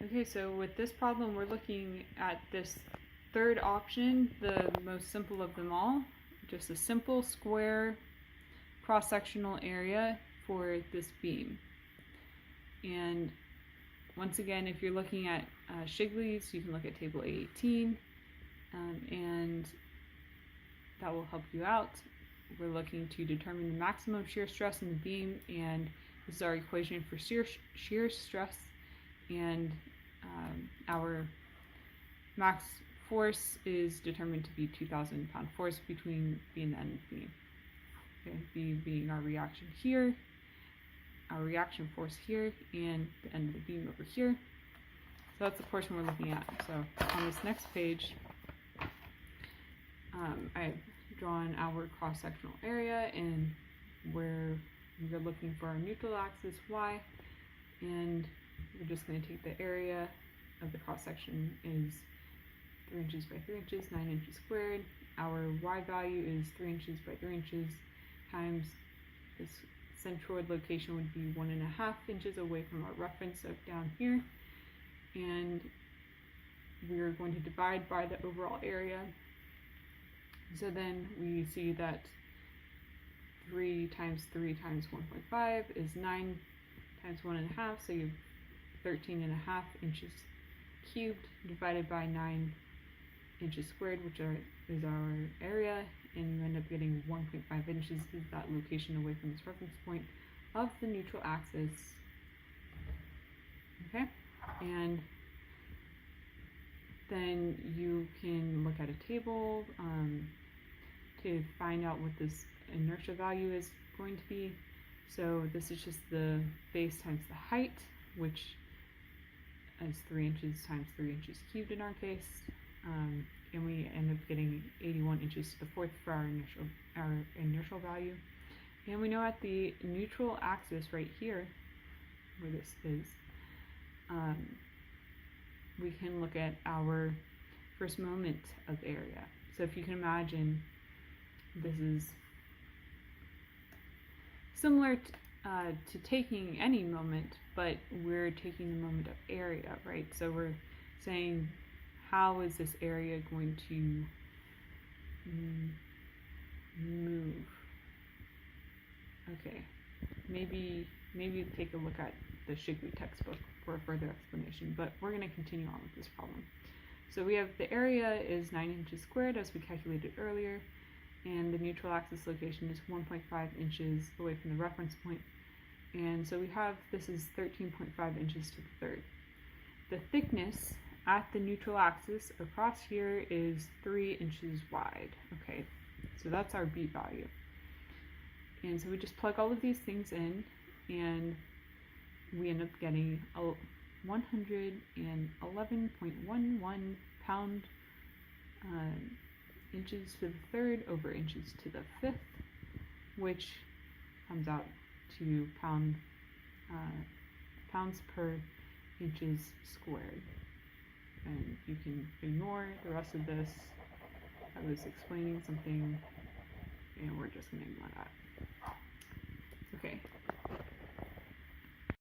Okay, so with this problem, we're looking at this third option, the most simple of them all, just a simple square cross-sectional area for this beam. And once again, if you're looking at Shigley's, you can look at table A18, and that will help you out. We're looking to determine the maximum shear stress in the beam, and this is our equation for shear stress, and our max force is determined to be 2,000 pound force between B and the end of the beam. Okay, B being our reaction here, our reaction force here, and the end of the beam over here. So that's the portion we're looking at. So on this next page, I've drawn our cross-sectional area, and where we're looking for our neutral axis y, and we're just going to take the area of the cross-section is 3 inches by 3 inches, 9 inches squared. Our y value is 3 inches by 3 inches times this centroid location would be 1.5 inches away from our reference of down here, and we're going to divide by the overall area. So then we see that 3 times 3 times 1.5 is 9 times 1.5, so you have 13.5 inches cubed divided by 9 inches squared, which is our area, and you end up getting 1.5 inches is that location away from this reference point of the neutral axis. Okay, and then you can look at a table to find out what this inertia value is going to be. So this is just the base times the height, which is 3 inches times 3 inches cubed in our case, and we end up getting 81 inches to the fourth for our inertial value. And we know at the neutral axis right here, where this is, we can look at our first moment of area. So if you can imagine, this is similar to taking any moment, but we're taking the moment of area, right? So we're saying, how is this area going to move? Okay, maybe take a look at the Shigley textbook for a further explanation, but we're going to continue on with this problem. So we have the area is 9 inches squared, as we calculated earlier, and the neutral axis location is 1.5 inches away from the reference point. And so we have, this is 13.5 inches to the third. The thickness at the neutral axis across here is 3 inches wide. Okay, so that's our B value. And so we just plug all of these things in, and we end up getting 111.11 pound inches to the third over inches to the fifth, which comes out to pounds per inches squared. And you can ignore the rest of this. I was explaining something, and we're just going to ignore that. Okay.